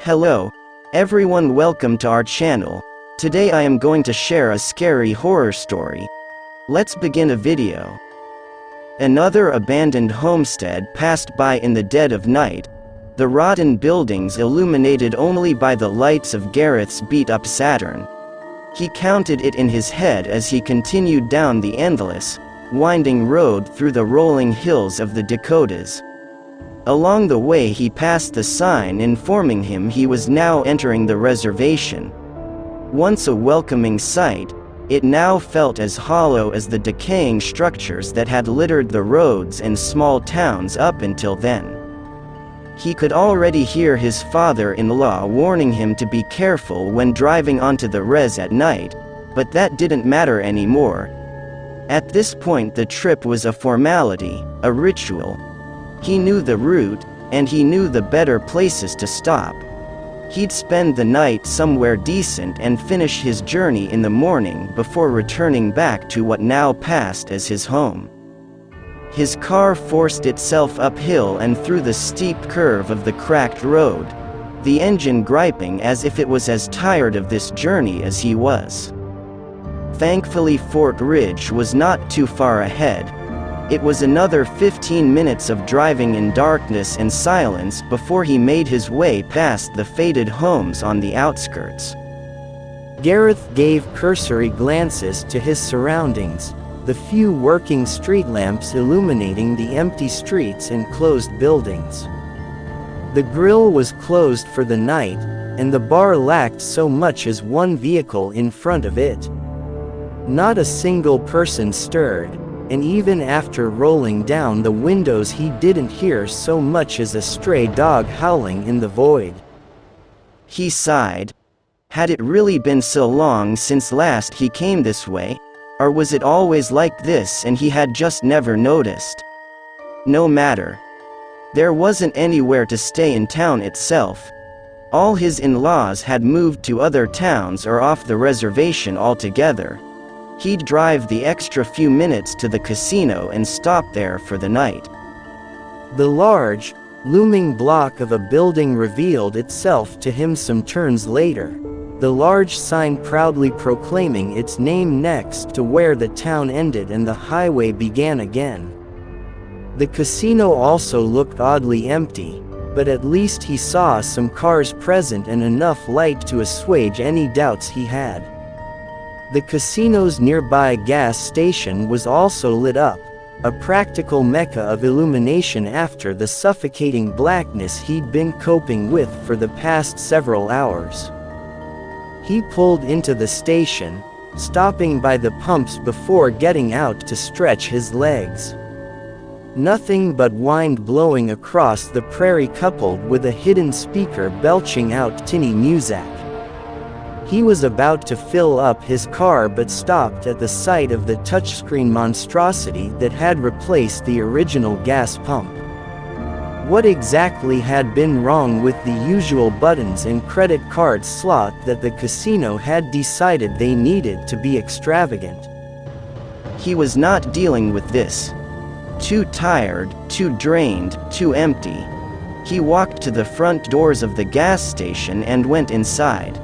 Hello, everyone, welcome to our channel. Today I am going to share a scary horror story. Let's begin a video. Another abandoned homestead passed by in the dead of night, the rotten buildings illuminated only by the lights of Gareth's beat-up Saturn. He counted it in his head as he continued down the endless, winding road through the rolling hills of the Dakotas. Along the way he passed the sign informing him he was now entering the reservation. Once a welcoming sight, it now felt as hollow as the decaying structures that had littered the roads and small towns up until then. He could already hear his father-in-law warning him to be careful when driving onto the res at night, but that didn't matter anymore. At this point the trip was a formality, a ritual. He knew the route, and he knew the better places to stop. He'd spend the night somewhere decent and finish his journey in the morning before returning back to what now passed as his home. His car forced itself uphill and through the steep curve of the cracked road, the engine griping as if it was as tired of this journey as he was. Thankfully Fort Ridge was not too far ahead. It was another 15 minutes of driving in darkness and silence before he made his way past the faded homes on the outskirts. Gareth gave cursory glances to his surroundings, the few working street lamps illuminating the empty streets and closed buildings. The grill was closed for the night, and the bar lacked so much as one vehicle in front of it. Not a single person stirred, and even after rolling down the windows he didn't hear so much as a stray dog howling in the void. He sighed. Had it really been so long since last he came this way? Or was it always like this and he had just never noticed? No matter. There wasn't anywhere to stay in town itself. All his in-laws had moved to other towns or off the reservation altogether. He'd drive the extra few minutes to the casino and stop there for the night. The large, looming block of a building revealed itself to him some turns later, the large sign proudly proclaiming its name next to where the town ended and the highway began again. The casino also looked oddly empty, but at least he saw some cars present and enough light to assuage any doubts he had. The casino's nearby gas station was also lit up, a practical mecca of illumination after the suffocating blackness he'd been coping with for the past several hours. He pulled into the station, stopping by the pumps before getting out to stretch his legs. Nothing but wind blowing across the prairie coupled with a hidden speaker belching out tinny music. He was about to fill up his car but stopped at the sight of the touchscreen monstrosity that had replaced the original gas pump. What exactly had been wrong with the usual buttons and credit card slot that the casino had decided they needed to be extravagant? He was not dealing with this. Too tired, too drained, too empty. He walked to the front doors of the gas station and went inside.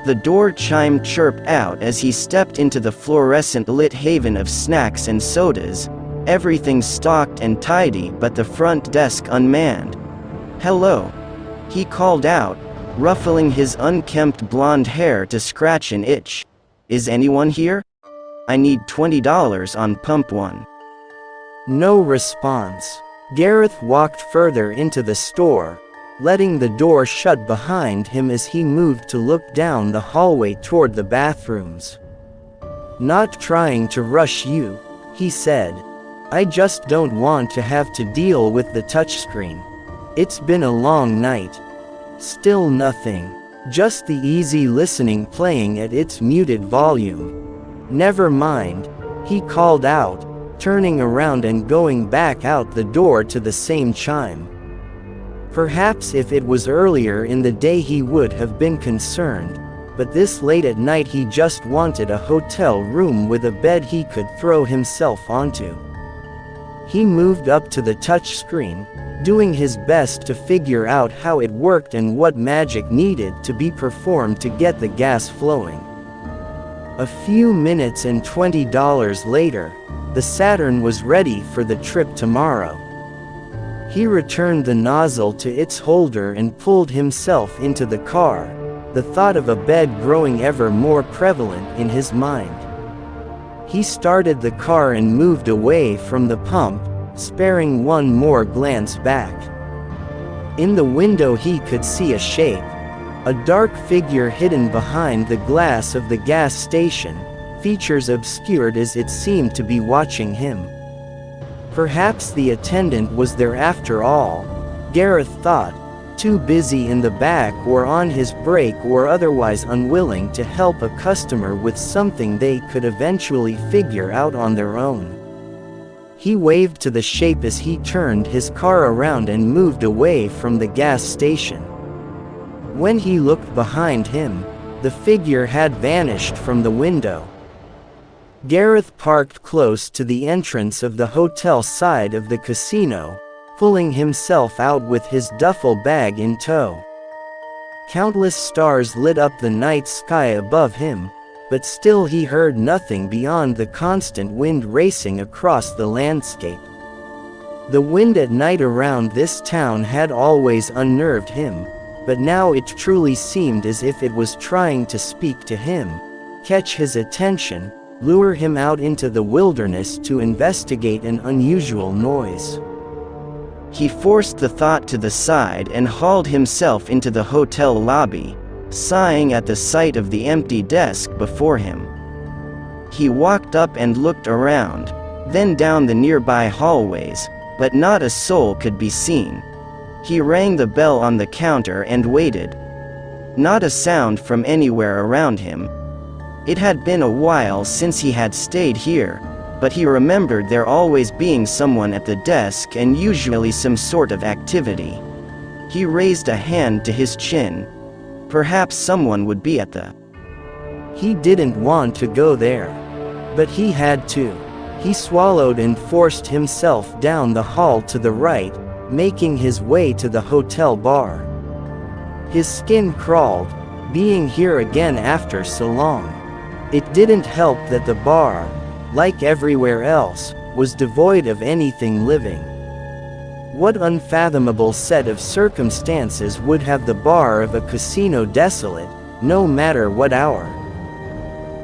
The door chime chirped out as he stepped into the fluorescent-lit haven of snacks and sodas, everything stocked and tidy but the front desk unmanned. "Hello," he called out, ruffling his unkempt blonde hair to scratch an itch. "Is anyone here? I need $20 on pump 1. No response. Gareth walked further into the store, letting the door shut behind him as he moved to look down the hallway toward the bathrooms. "Not trying to rush you," he said. "I just don't want to have to deal with the touchscreen. It's been a long night." Still nothing. Just the easy listening playing at its muted volume. "Never mind," he called out, turning around and going back out the door to the same chime. Perhaps if it was earlier in the day he would have been concerned, but this late at night he just wanted a hotel room with a bed he could throw himself onto. He moved up to the touchscreen, doing his best to figure out how it worked and what magic needed to be performed to get the gas flowing. A few minutes and $20 later, the Saturn was ready for the trip tomorrow. He returned the nozzle to its holder and pulled himself into the car, the thought of a bed growing ever more prevalent in his mind. He started the car and moved away from the pump, sparing one more glance back. In the window he could see a shape, a dark figure hidden behind the glass of the gas station, features obscured as it seemed to be watching him. Perhaps the attendant was there after all, Gareth thought, too busy in the back or on his break or otherwise unwilling to help a customer with something they could eventually figure out on their own. He waved to the shape as he turned his car around and moved away from the gas station. When he looked behind him, the figure had vanished from the window. Gareth parked close to the entrance of the hotel side of the casino, pulling himself out with his duffel bag in tow. Countless stars lit up the night sky above him, but still he heard nothing beyond the constant wind racing across the landscape. The wind at night around this town had always unnerved him, but now it truly seemed as if it was trying to speak to him, catch his attention, lure him out into the wilderness to investigate an unusual noise. He forced the thought to the side and hauled himself into the hotel lobby, sighing at the sight of the empty desk before him. He walked up and looked around, then down the nearby hallways, but not a soul could be seen. He rang the bell on the counter and waited. Not a sound from anywhere around him. It had been a while since he had stayed here, but he remembered there always being someone at the desk and usually some sort of activity. He raised a hand to his chin. Perhaps someone would be at the... He didn't want to go there, but he had to. He swallowed and forced himself down the hall to the right, making his way to the hotel bar. His skin crawled, being here again after so long. It didn't help that the bar, like everywhere else, was devoid of anything living. What unfathomable set of circumstances would have the bar of a casino desolate, no matter what hour?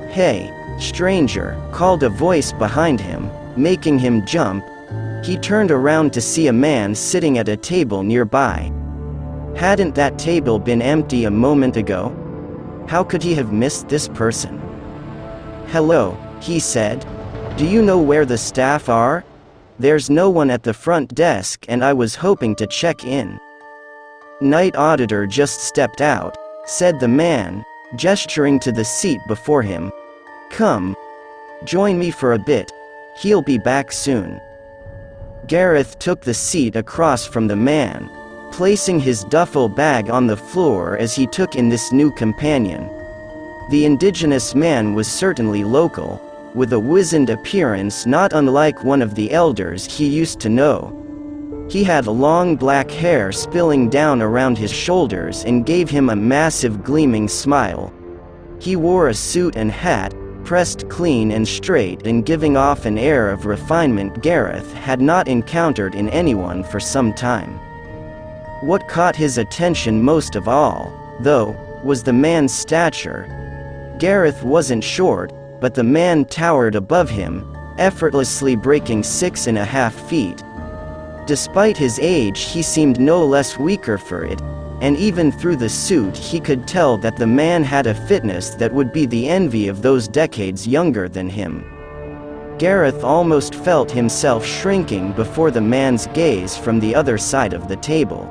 "Hey, stranger," called a voice behind him, making him jump. He turned around to see a man sitting at a table nearby. Hadn't that table been empty a moment ago? How could he have missed this person? "Hello," he said. "Do you know where the staff are? There's no one at the front desk and I was hoping to check in." "Night auditor just stepped out," said the man, gesturing to the seat before him. "Come. Join me for a bit. He'll be back soon." Gareth took the seat across from the man, placing his duffel bag on the floor as he took in this new companion. The indigenous man was certainly local, with a wizened appearance not unlike one of the elders he used to know. He had long black hair spilling down around his shoulders and gave him a massive gleaming smile. He wore a suit and hat, pressed clean and straight and giving off an air of refinement Gareth had not encountered in anyone for some time. What caught his attention most of all, though, was the man's stature. Gareth wasn't short, but the man towered above him, effortlessly breaking 6.5 feet. Despite his age he seemed no less weaker for it, and even through the suit he could tell that the man had a fitness that would be the envy of those decades younger than him. Gareth almost felt himself shrinking before the man's gaze from the other side of the table.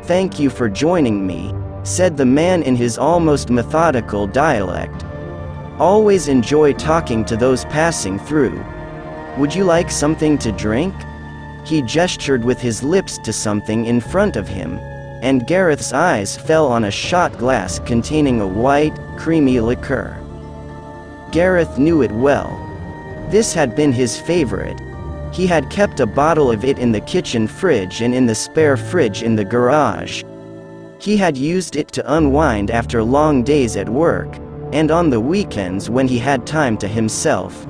"Thank you for joining me," said the man in his almost methodical dialect. "Always enjoy talking to those passing through. Would you like something to drink?" He gestured with his lips to something in front of him, and Gareth's eyes fell on a shot glass containing a white, creamy liqueur. Gareth knew it well. This had been his favorite. He had kept a bottle of it in the kitchen fridge and in the spare fridge in the garage. He had used it to unwind after long days at work, and on the weekends when he had time to himself.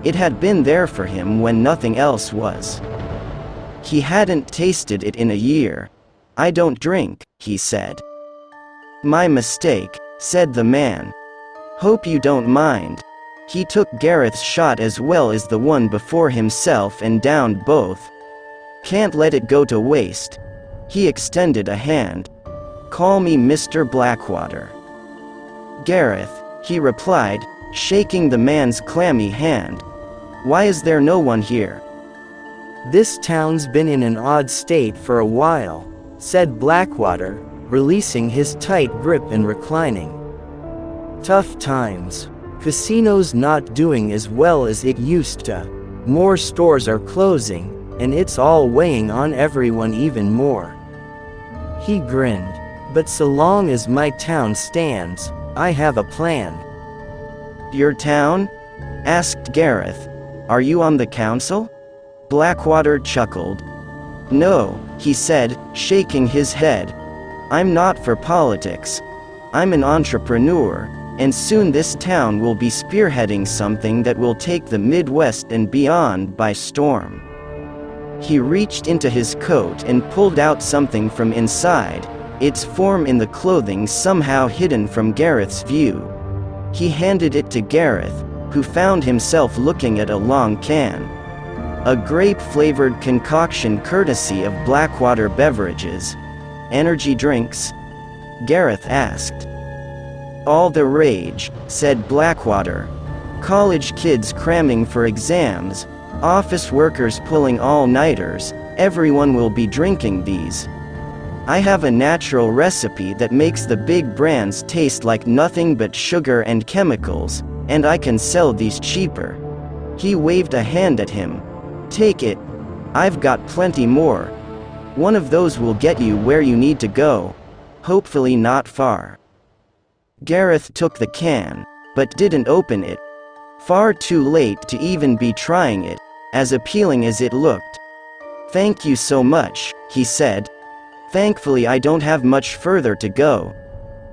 It had been there for him when nothing else was. He hadn't tasted it in a year. "I don't drink," he said. "My mistake," said the man. "Hope you don't mind." He took Gareth's shot as well as the one before himself and downed both. "Can't let it go to waste." He extended a hand. "Call me Mr. Blackwater." "Gareth," he replied, shaking the man's clammy hand. "Why is there no one here?" "This town's been in an odd state for a while," said Blackwater, releasing his tight grip and reclining. "Tough times. Casino's not doing as well as it used to. More stores are closing, and it's all weighing on everyone even more." He grinned. "But so long as my town stands, I have a plan." "Your town?" asked Gareth. "Are you on the council?" Blackwater chuckled. "No," he said, shaking his head. "I'm not for politics. I'm an entrepreneur, and soon this town will be spearheading something that will take the Midwest and beyond by storm." He reached into his coat and pulled out something from inside, its form in the clothing somehow hidden from Gareth's view. He handed it to Gareth, who found himself looking at a long can. A grape-flavored concoction courtesy of Blackwater Beverages. "Energy drinks?" Gareth asked. "All the rage," said Blackwater. "College kids cramming for exams, office workers pulling all-nighters, everyone will be drinking these. I have a natural recipe that makes the big brands taste like nothing but sugar and chemicals, and I can sell these cheaper." He waved a hand at him. "Take it. I've got plenty more. One of those will get you where you need to go. Hopefully not far." Gareth took the can, but didn't open it. Far too late to even be trying it, as appealing as it looked. "Thank you so much," he said. "Thankfully I don't have much further to go.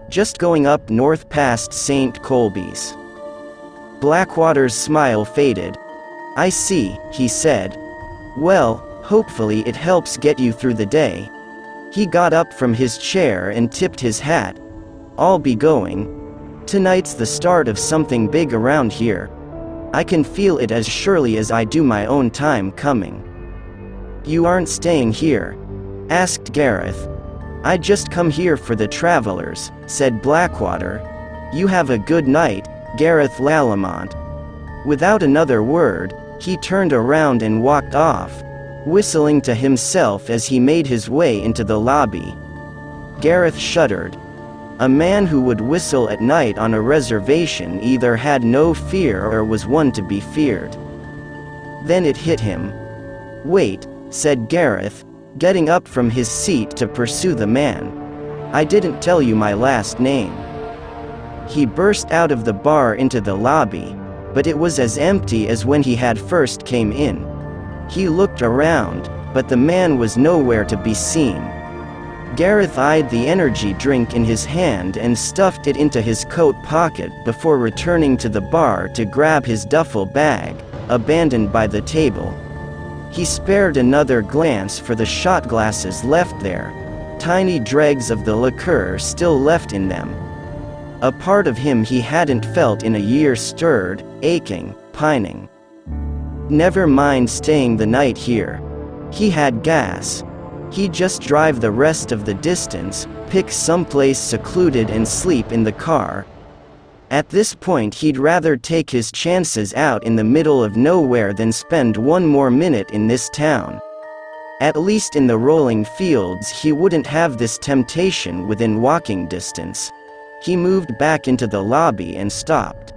Just going up north past St. Colby's." Blackwater's smile faded. "I see," he said. "Well, hopefully it helps get you through the day." He got up from his chair and tipped his hat. "I'll be going. Tonight's the start of something big around here. I can feel it as surely as I do my own time coming." "You aren't staying here?" asked Gareth. "I just come here for the travelers," said Blackwater. "You have a good night, Gareth Lalamont." Without another word, he turned around and walked off, whistling to himself as he made his way into the lobby. Gareth shuddered. A man who would whistle at night on a reservation either had no fear or was one to be feared. Then it hit him. "Wait," said Gareth, getting up from his seat to pursue the man. "I didn't tell you my last name." He burst out of the bar into the lobby, but it was as empty as when he had first came in. He looked around, but the man was nowhere to be seen. Gareth eyed the energy drink in his hand and stuffed it into his coat pocket before returning to the bar to grab his duffel bag, abandoned by the table. He spared another glance for the shot glasses left there, tiny dregs of the liqueur still left in them. A part of him he hadn't felt in a year stirred, aching, pining. Never mind staying the night here. He had gas. He'd just drive the rest of the distance, pick someplace secluded and sleep in the car. At this point he'd rather take his chances out in the middle of nowhere than spend one more minute in this town. At least in the rolling fields he wouldn't have this temptation within walking distance. He moved back into the lobby and stopped.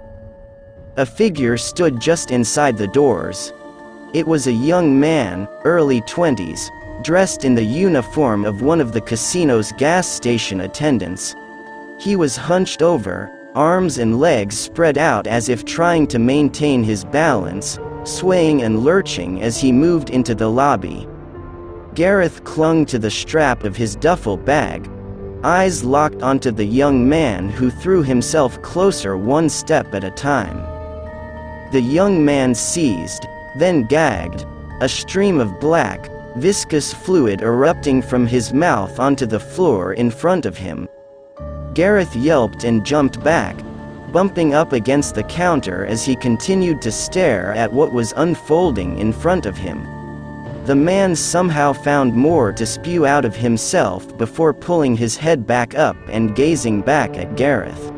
A figure stood just inside the doors. It was a young man, early 20s, dressed in the uniform of one of the casino's gas station attendants. He was hunched over, arms and legs spread out as if trying to maintain his balance, swaying and lurching as he moved into the lobby. Gareth clung to the strap of his duffel bag, eyes locked onto the young man who threw himself closer one step at a time. The young man seized, then gagged, a stream of black, viscous fluid erupting from his mouth onto the floor in front of him. Gareth yelped and jumped back, bumping up against the counter as he continued to stare at what was unfolding in front of him. The man somehow found more to spew out of himself before pulling his head back up and gazing back at Gareth.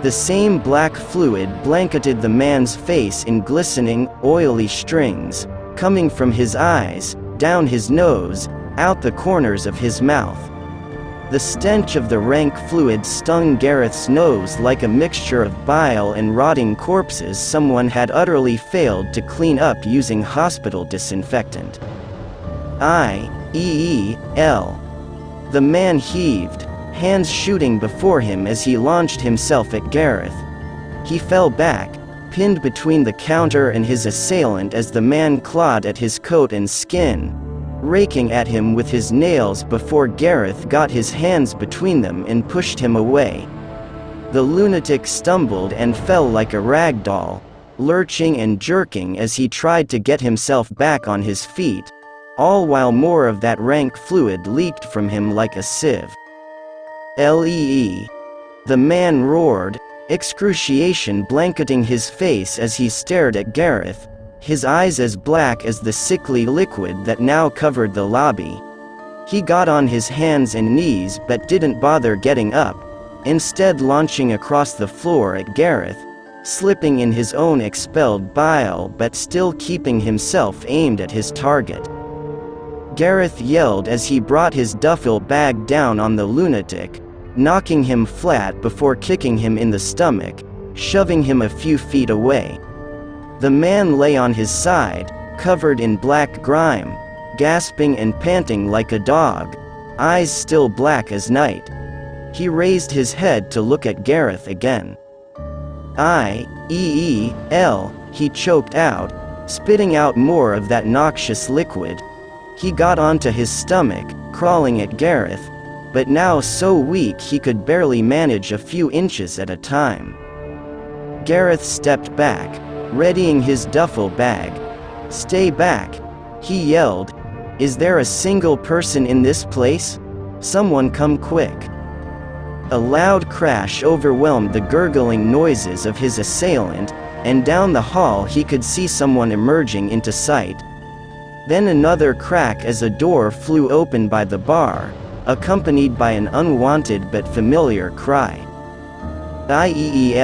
The same black fluid blanketed the man's face in glistening, oily strings, coming from his eyes, down his nose, out the corners of his mouth. The stench of the rank fluid stung Gareth's nose like a mixture of bile and rotting corpses someone had utterly failed to clean up using hospital disinfectant. The man heaved, hands shooting before him as he launched himself at Gareth. He fell back, pinned between the counter and his assailant as the man clawed at his coat and skin, raking at him with his nails before Gareth got his hands between them and pushed him away. The lunatic stumbled and fell like a rag doll, lurching and jerking as he tried to get himself back on his feet, all while more of that rank fluid leaked from him like a sieve. "Lee!" The man roared, excruciation blanketing his face as he stared at Gareth, his eyes as black as the sickly liquid that now covered the lobby. He got on his hands and knees but didn't bother getting up, instead launching across the floor at Gareth, slipping in his own expelled bile but still keeping himself aimed at his target. Gareth yelled as he brought his duffel bag down on the lunatic, knocking him flat before kicking him in the stomach, shoving him a few feet away. The man lay on his side, covered in black grime, gasping and panting like a dog, eyes still black as night. He raised his head to look at Gareth again. He choked out, spitting out more of that noxious liquid. He got onto his stomach, crawling at Gareth, but now so weak he could barely manage a few inches at a time. Gareth stepped back, readying his duffel bag. "Stay back," he yelled. "Is there a single person in this place? Someone come quick." A loud crash overwhelmed the gurgling noises of his assailant, and down the hall he could see someone emerging into sight. Then another crack as a door flew open by the bar, accompanied by an unwanted but familiar cry. "Lee!"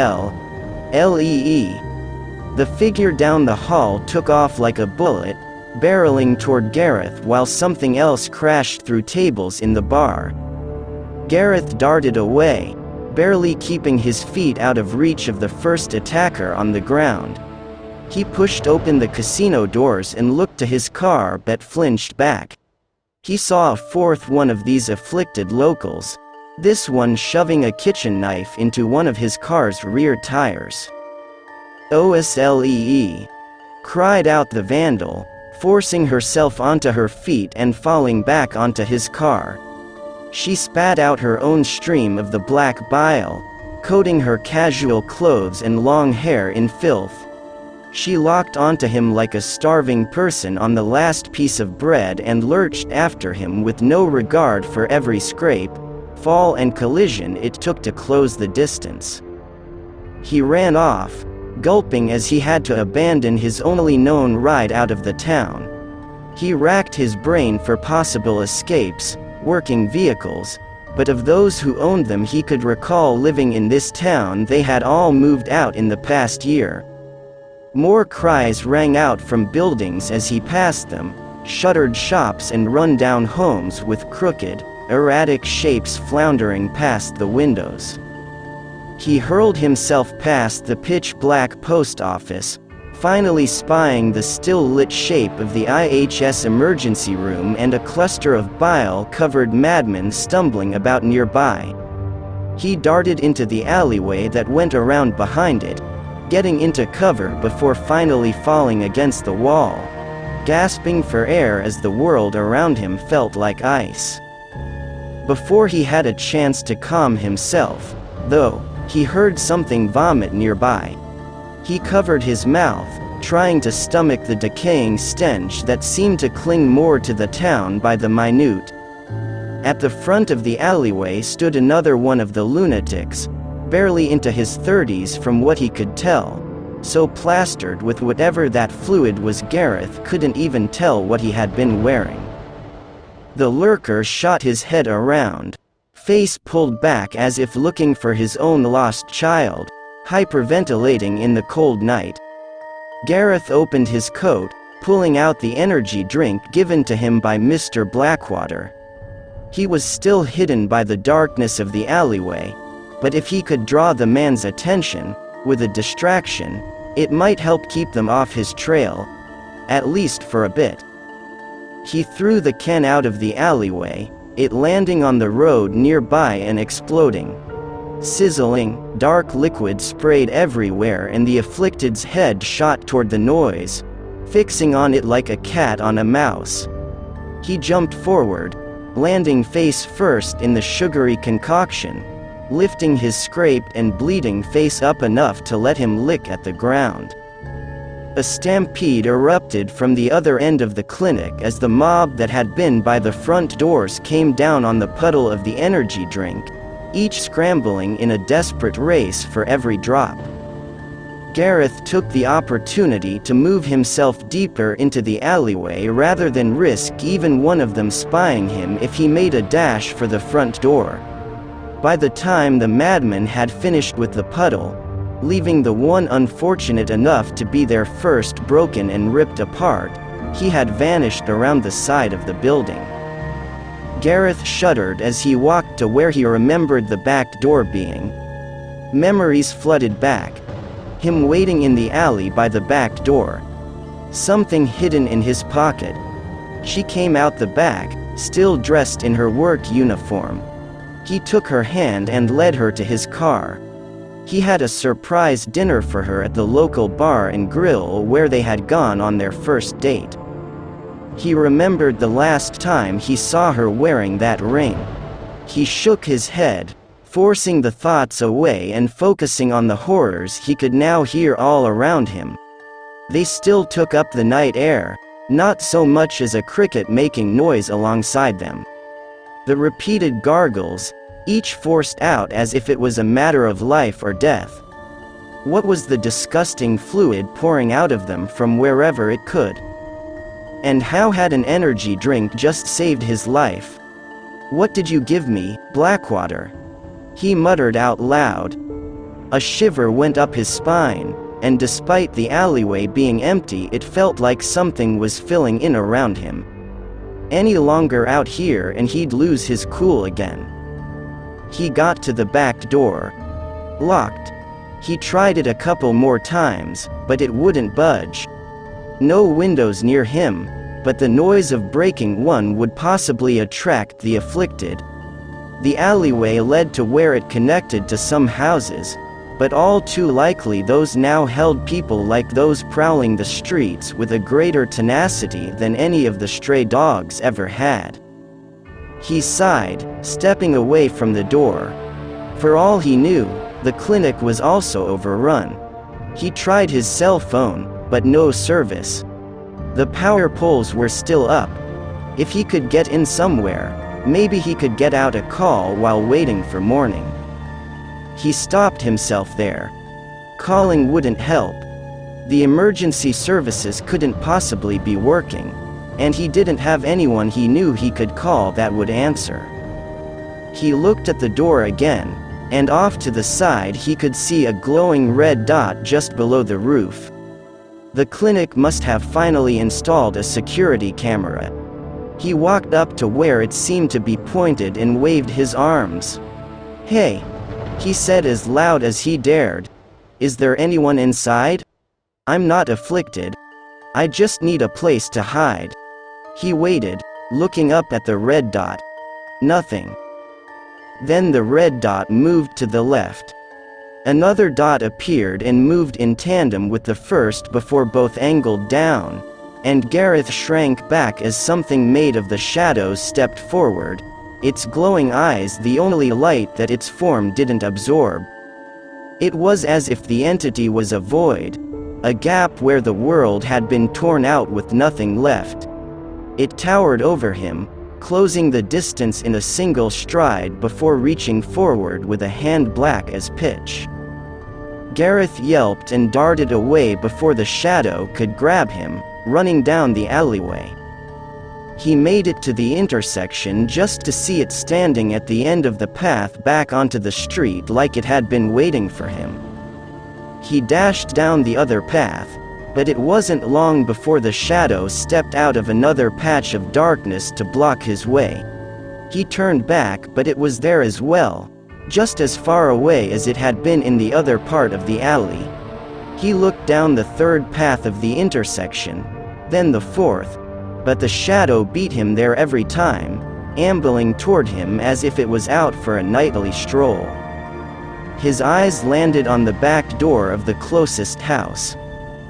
The figure down the hall took off like a bullet, barreling toward Gareth while something else crashed through tables in the bar. Gareth darted away, barely keeping his feet out of reach of the first attacker on the ground. He pushed open the casino doors and looked to his car but flinched back. He saw a fourth one of these afflicted locals, this one shoving a kitchen knife into one of his car's rear tires. "Oslee!" cried out the vandal, forcing herself onto her feet and falling back onto his car. She spat out her own stream of the black bile, coating her casual clothes and long hair in filth. She locked onto him like a starving person on the last piece of bread and lurched after him with no regard for every scrape, fall and collision it took to close the distance. He ran off, gulping as he had to abandon his only known ride out of the town. He racked his brain for possible escapes, working vehicles, but of those who owned them he could recall living in this town they had all moved out in the past year. More cries rang out from buildings as he passed them, shuttered shops and run-down homes with crooked, erratic shapes floundering past the windows. He hurled himself past the pitch-black post office, finally spying the still-lit shape of the IHS emergency room and a cluster of bile-covered madmen stumbling about nearby. He darted into the alleyway that went around behind it, getting into cover before finally falling against the wall, gasping for air as the world around him felt like ice. Before he had a chance to calm himself, though, he heard something vomit nearby. He covered his mouth, trying to stomach the decaying stench that seemed to cling more to the town by the minute. At the front of the alleyway stood another one of the lunatics, barely into his 30s from what he could tell, so plastered with whatever that fluid was Gareth couldn't even tell what he had been wearing. The lurker shot his head around, face pulled back as if looking for his own lost child, hyperventilating in the cold night. Gareth opened his coat, pulling out the energy drink given to him by Mr. Blackwater. He was still hidden by the darkness of the alleyway, but if he could draw the man's attention, with a distraction, it might help keep them off his trail, at least for a bit. He threw the can out of the alleyway, it landing on the road nearby and exploding. Sizzling, dark liquid sprayed everywhere and the afflicted's head shot toward the noise, fixing on it like a cat on a mouse. He jumped forward, landing face first in the sugary concoction, lifting his scraped and bleeding face up enough to let him lick at the ground. A stampede erupted from the other end of the clinic as the mob that had been by the front doors came down on the puddle of the energy drink, each scrambling in a desperate race for every drop. Gareth took the opportunity to move himself deeper into the alleyway rather than risk even one of them spying him if he made a dash for the front door. By the time the madman had finished with the puddle, leaving the one unfortunate enough to be there first broken and ripped apart, he had vanished around the side of the building. Gareth shuddered as he walked to where he remembered the back door being. Memories flooded back. Him waiting in the alley by the back door. Something hidden in his pocket. She came out the back, still dressed in her work uniform. He took her hand and led her to his car. He had a surprise dinner for her at the local bar and grill where they had gone on their first date. He remembered the last time he saw her wearing that ring. He shook his head, forcing the thoughts away and focusing on the horrors he could now hear all around him. They still took up the night air, not so much as a cricket making noise alongside them. The repeated gargles, each forced out as if it was a matter of life or death. What was the disgusting fluid pouring out of them from wherever it could? And how had an energy drink just saved his life? "What did you give me, Blackwater?" he muttered out loud. A shiver went up his spine, and despite the alleyway being empty, it felt like something was filling in around him. Any longer out here and he'd lose his cool again. He got to the back door. Locked. He tried it a couple more times, but it wouldn't budge. No windows near him, but the noise of breaking one would possibly attract the afflicted. The alleyway led to where it connected to some houses, but all too likely those now held people like those prowling the streets with a greater tenacity than any of the stray dogs ever had. He sighed, stepping away from the door. For all he knew, the clinic was also overrun. He tried his cell phone, but no service. The power poles were still up. If he could get in somewhere, maybe he could get out a call while waiting for morning. He stopped himself there. Calling wouldn't help. The emergency services couldn't possibly be working, and he didn't have anyone he knew he could call that would answer. He looked at the door again, and off to the side he could see a glowing red dot just below the roof. The clinic must have finally installed a security camera. He walked up to where it seemed to be pointed and waved his arms. "Hey," he said as loud as he dared. "Is there anyone inside? I'm not afflicted. I just need a place to hide." He waited, looking up at the red dot. Nothing. Then the red dot moved to the left. Another dot appeared and moved in tandem with the first before both angled down, and Gareth shrank back as something made of the shadows stepped forward, its glowing eyes the only light that its form didn't absorb. It was as if the entity was a void, a gap where the world had been torn out with nothing left. It towered over him, closing the distance in a single stride before reaching forward with a hand black as pitch. Gareth yelped and darted away before the shadow could grab him, running down the alleyway. He made it to the intersection just to see it standing at the end of the path back onto the street like it had been waiting for him. He dashed down the other path, but it wasn't long before the shadow stepped out of another patch of darkness to block his way. He turned back, but it was there as well, just as far away as it had been in the other part of the alley. He looked down the third path of the intersection, then the fourth, but the shadow beat him there every time, ambling toward him as if it was out for a nightly stroll. His eyes landed on the back door of the closest house.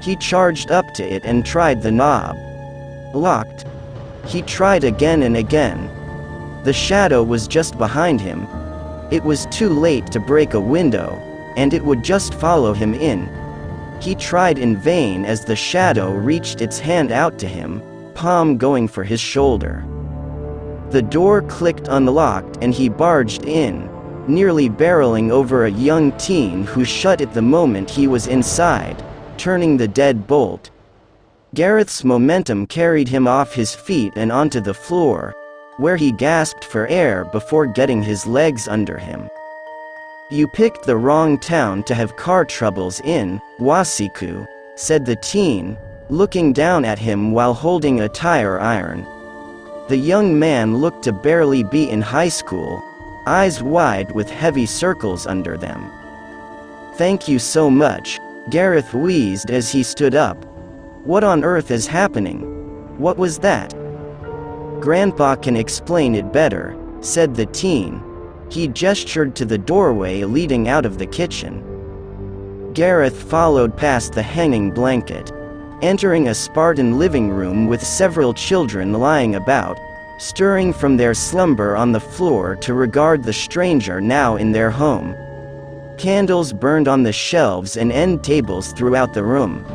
He charged up to it and tried the knob. Locked. He tried again and again. The shadow was just behind him. It was too late to break a window, and it would just follow him in. He tried in vain as the shadow reached its hand out to him, palm going for his shoulder. The door clicked unlocked and he barged in, nearly barreling over a young teen who shut it the moment he was inside, turning the deadbolt. Gareth's momentum carried him off his feet and onto the floor, where he gasped for air before getting his legs under him. "You picked the wrong town to have car troubles in, Wasiku," said the teen, looking down at him while holding a tire iron. The young man looked to barely be in high school, eyes wide with heavy circles under them. "Thank you so much," Gareth wheezed as he stood up. "What on earth is happening? What was that?" "Grandpa can explain it better," said the teen. He gestured to the doorway leading out of the kitchen. Gareth followed past the hanging blanket, entering a Spartan living room with several children lying about, stirring from their slumber on the floor to regard the stranger now in their home. Candles burned on the shelves and end tables throughout the room.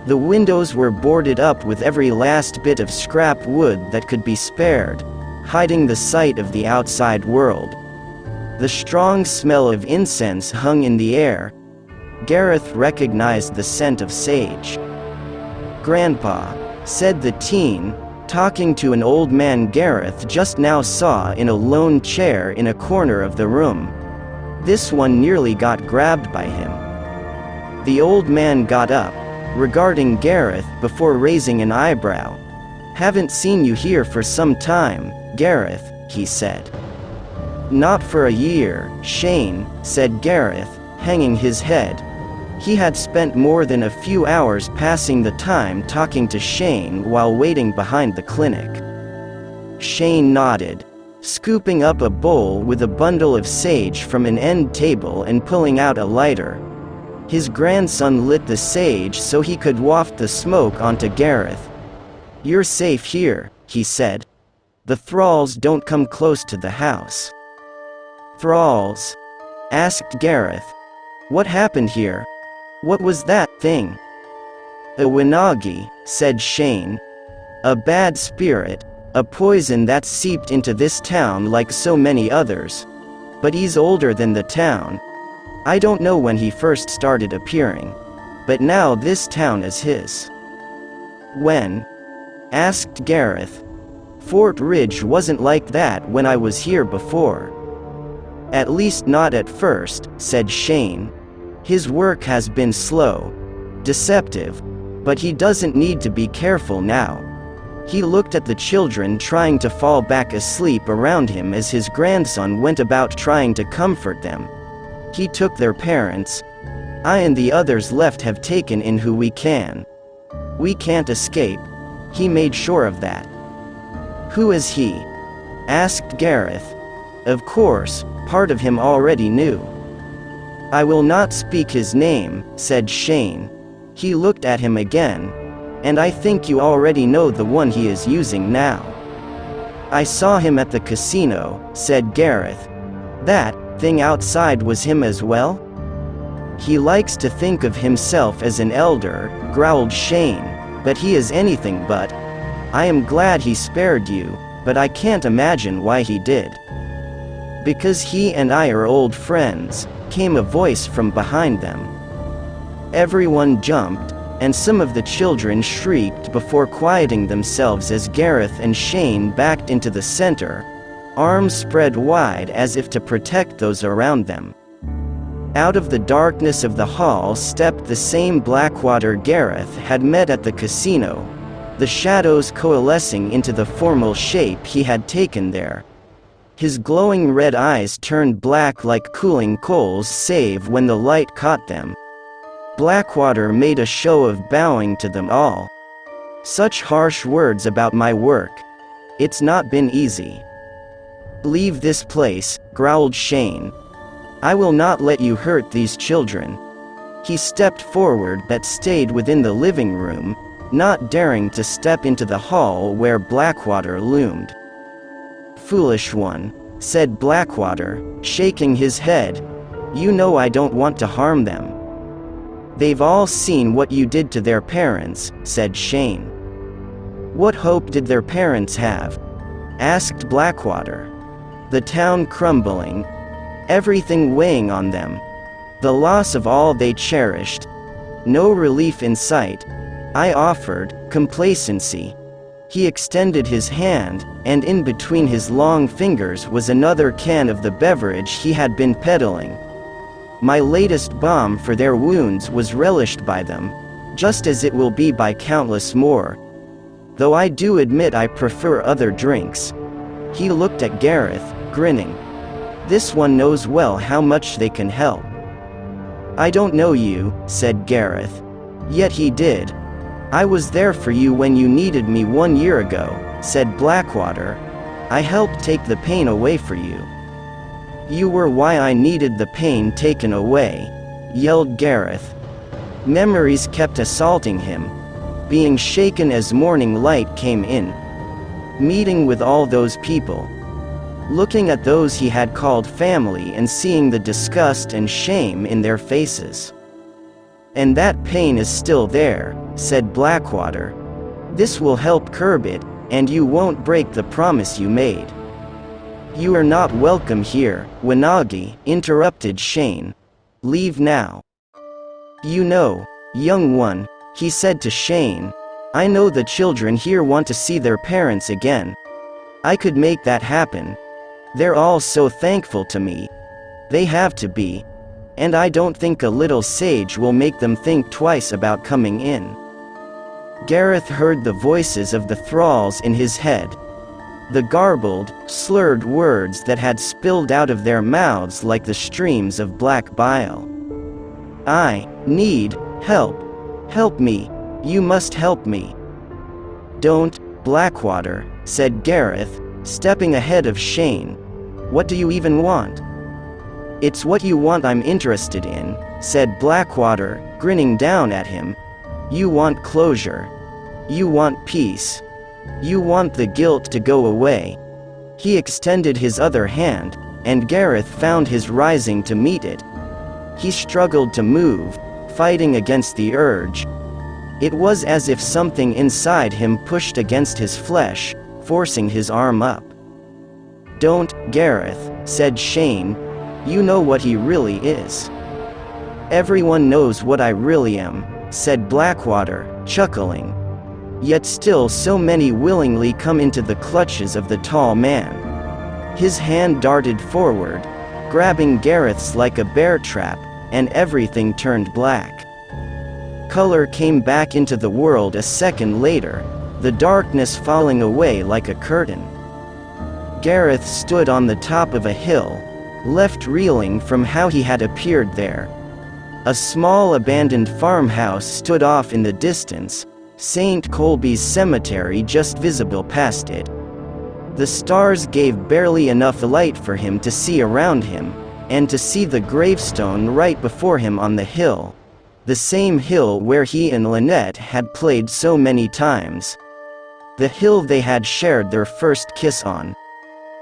The windows were boarded up with every last bit of scrap wood that could be spared, hiding the sight of the outside world. The strong smell of incense hung in the air. Gareth recognized the scent of sage. "Grandpa," said the teen, talking to an old man Gareth just now saw in a lone chair in a corner of the room. This one nearly got grabbed by him. The old man got up, regarding Gareth before raising an eyebrow. "Haven't seen you here for some time, Gareth," he said. "Not for a year, Shane," said Gareth, hanging his head. He had spent more than a few hours passing the time talking to Shane while waiting behind the clinic. Shane nodded, scooping up a bowl with a bundle of sage from an end table and pulling out a lighter. His grandson lit the sage so he could waft the smoke onto Gareth. "You're safe here," he said. "The thralls don't come close to the house." "Thralls?" asked Gareth. "What happened here? What was that thing?" "A Wanagi," said Shane. "A bad spirit, a poison that's seeped into this town like so many others. But he's older than the town. I don't know when he first started appearing. But now this town is his." "When?" asked Gareth. "Fort Ridge wasn't like that when I was here before." "At least not at first," said Shane. "His work has been slow, deceptive, but he doesn't need to be careful now." He looked at the children trying to fall back asleep around him as his grandson went about trying to comfort them. He took their parents. "I and the others left have taken in who we can. We can't escape." He made sure of that. "Who is he?" asked Gareth. Of course, part of him already knew. I will not speak his name, said Shane. He looked at him again. And I think you already know the one he is using now. I saw him at the casino, said Gareth. That thing outside was him as well? He likes to think of himself as an elder, growled Shane, but he is anything but. I am glad he spared you, but I can't imagine why he did. Because he and I are old friends, came a voice from behind them. Everyone jumped, and some of the children shrieked before quieting themselves as Gareth and Shane backed into the center, arms spread wide as if to protect those around them. Out of the darkness of the hall stepped the same Blackwater Gareth had met at the casino, the shadows coalescing into the formal shape he had taken there. His glowing red eyes turned black like cooling coals save when the light caught them. Blackwater made a show of bowing to them all. Such harsh words about my work. It's not been easy. Leave this place, growled Shane. I will not let you hurt these children. He stepped forward but stayed within the living room, not daring to step into the hall where Blackwater loomed. Foolish one, said Blackwater, shaking his head. You know I don't want to harm them. They've all seen what you did to their parents, said Shane. What hope did their parents have? Asked Blackwater. The town crumbling. Everything weighing on them. The loss of all they cherished. No relief in sight. I offered complacency. He extended his hand, and in between his long fingers was another can of the beverage he had been peddling. My latest balm for their wounds was relished by them, just as it will be by countless more. Though I do admit I prefer other drinks. He looked at Gareth, grinning. This one knows well how much they can help. I don't know you, said Gareth. Yet he did. I was there for you when you needed me 1 year ago, said Blackwater. I helped take the pain away for you. You were why I needed the pain taken away, yelled Gareth. Memories kept assaulting him, being shaken as morning light came in. Meeting with all those people. Looking at those he had called family and seeing the disgust and shame in their faces. And that pain is still there, said Blackwater. This will help curb it, and you won't break the promise you made. You are not welcome here, Wanagi, interrupted Shane. Leave now. You know, young one, he said to Shane, I know the children here want to see their parents again. I could make that happen. They're all so thankful to me. They have to be. And I don't think a little sage will make them think twice about coming in. Gareth heard the voices of the thralls in his head. The garbled, slurred words that had spilled out of their mouths like the streams of black bile. I need help. Help me. You must help me. Don't, Blackwater, said Gareth, stepping ahead of Shane. What do you even want? It's what you want I'm interested in, said Blackwater, grinning down at him. You want closure. You want peace. You want the guilt to go away. He extended his other hand, and Gareth found his rising to meet it. He struggled to move, fighting against the urge. It was as if something inside him pushed against his flesh, forcing his arm up. Don't, Gareth, said Shane. You know what he really is. Everyone knows what I really am, said Blackwater, chuckling. Yet still so many willingly come into the clutches of the tall man. His hand darted forward, grabbing Gareth's like a bear trap, and everything turned black. Color came back into the world a second later, the darkness falling away like a curtain. Gareth stood on the top of a hill, left reeling from how he had appeared there. A small abandoned farmhouse stood off in the distance, St. Colby's cemetery just visible past it. The stars gave barely enough light for him to see around him, and to see the gravestone right before him on the hill. The same hill where he and Lynette had played so many times. The hill they had shared their first kiss on.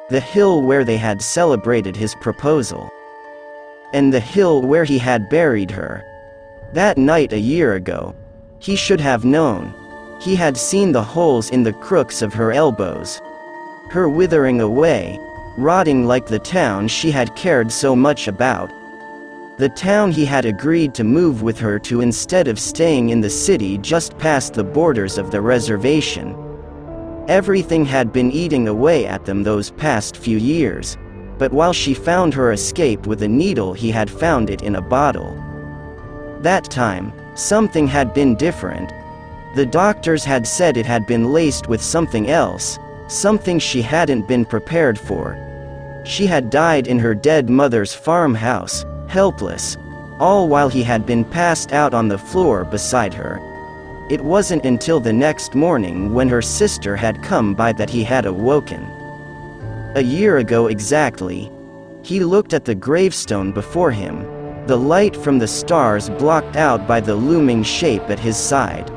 The hill where they had celebrated his proposal. And the hill where he had buried her. That night a year ago. He should have known. He had seen the holes in the crooks of her elbows. Her withering away, rotting like the town she had cared so much about. The town he had agreed to move with her to instead of staying in the city just past the borders of the reservation. Everything had been eating away at them those past few years, but while she found her escape with a needle, he had found it in a bottle. That time, something had been different. The doctors had said it had been laced with something else, something she hadn't been prepared for. She had died in her dead mother's farmhouse, helpless, all while he had been passed out on the floor beside her. It wasn't until the next morning when her sister had come by that he had awoken. A year ago exactly. He looked at the gravestone before him, the light from the stars blocked out by the looming shape at his side.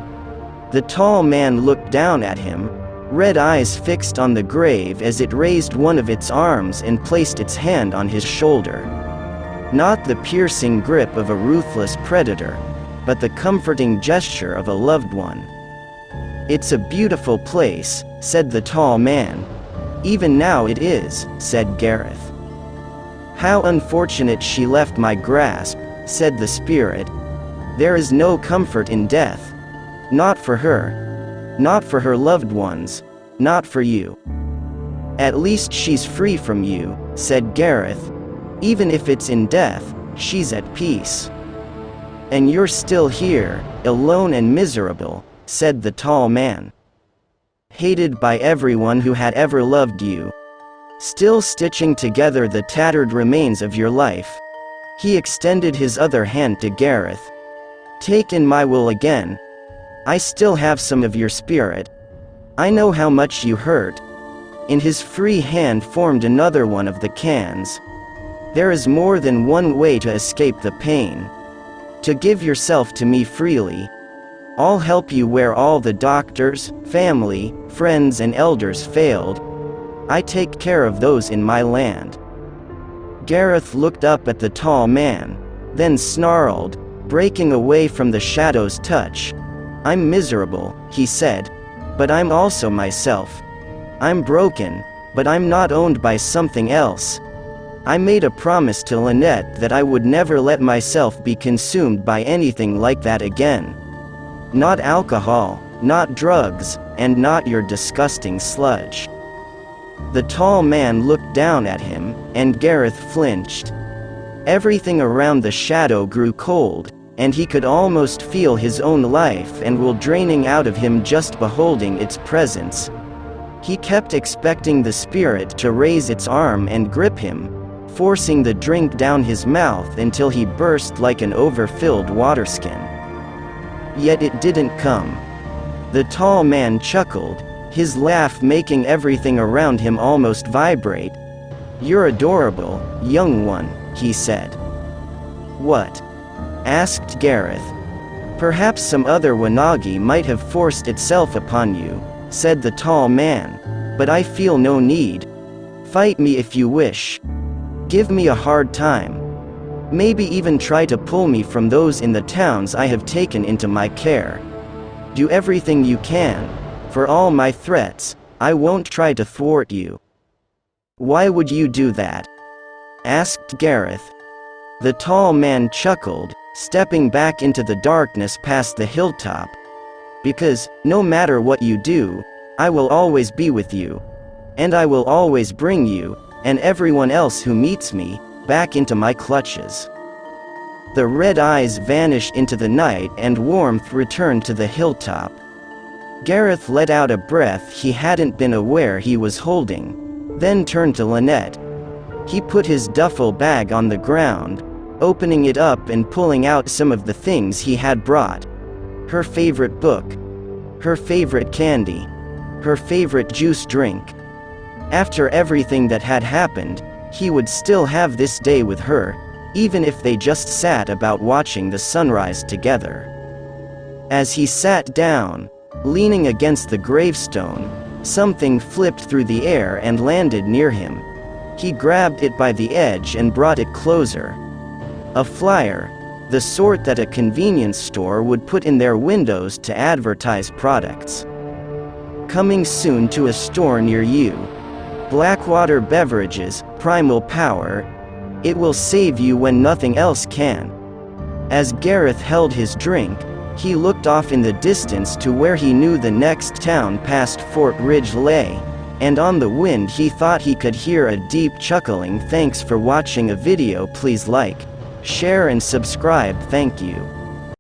The tall man looked down at him, red eyes fixed on the grave as it raised one of its arms and placed its hand on his shoulder. Not the piercing grip of a ruthless predator, but the comforting gesture of a loved one. "It's a beautiful place," said the tall man. "Even now it is," said Gareth. "How unfortunate she left my grasp," said the spirit. "There is no comfort in death. Not for her. Not for her loved ones. Not for you. At least she's free from you," said Gareth. "Even if it's in death, she's at peace." "And you're still here, alone and miserable," said the tall man. "Hated by everyone who had ever loved you. Still stitching together the tattered remains of your life." He extended his other hand to Gareth. "Take in my will again. I still have some of your spirit. I know how much you hurt." In his free hand formed another one of the cans. "There is more than one way to escape the pain. To give yourself to me freely. I'll help you where all the doctors, family, friends and elders failed. I take care of those in my land." Gareth looked up at the tall man, then snarled, breaking away from the shadow's touch. "I'm miserable," he said, "but I'm also myself. I'm broken, but I'm not owned by something else. I made a promise to Lynette that I would never let myself be consumed by anything like that again. Not alcohol, not drugs, and not your disgusting sludge." The tall man looked down at him, and Gareth flinched. Everything around the shadow grew cold, and he could almost feel his own life and will draining out of him just beholding its presence. He kept expecting the spirit to raise its arm and grip him, forcing the drink down his mouth until he burst like an overfilled waterskin. Yet it didn't come. The tall man chuckled, his laugh making everything around him almost vibrate. "You're adorable, young one," he said. "What?" asked Gareth. "Perhaps some other Wanagi might have forced itself upon you," said the tall man, "but I feel no need. Fight me if you wish. Give me a hard time. Maybe even try to pull me from those in the towns I have taken into my care. Do everything you can. For all my threats, I won't try to thwart you." "Why would you do that?" asked Gareth. The tall man chuckled, stepping back into the darkness past the hilltop. "Because, no matter what you do, I will always be with you. And I will always bring you, and everyone else who meets me, back into my clutches." The red eyes vanished into the night and warmth returned to the hilltop. Gareth let out a breath he hadn't been aware he was holding, then turned to Lynette. He put his duffel bag on the ground, opening it up and pulling out some of the things he had brought. Her favorite book. Her favorite candy. Her favorite juice drink. After everything that had happened, he would still have this day with her, even if they just sat about watching the sunrise together. As he sat down, leaning against the gravestone, something flipped through the air and landed near him. He grabbed it by the edge and brought it closer. A flyer, the sort that a convenience store would put in their windows to advertise products. Coming soon to a store near you. Blackwater Beverages, Primal Power. It will save you when nothing else can. As Gareth held his drink, he looked off in the distance to where he knew the next town past Fort Ridge lay, and on the wind he thought he could hear a deep chuckling. Thanks for watching a video. Please like, share and subscribe. Thank you.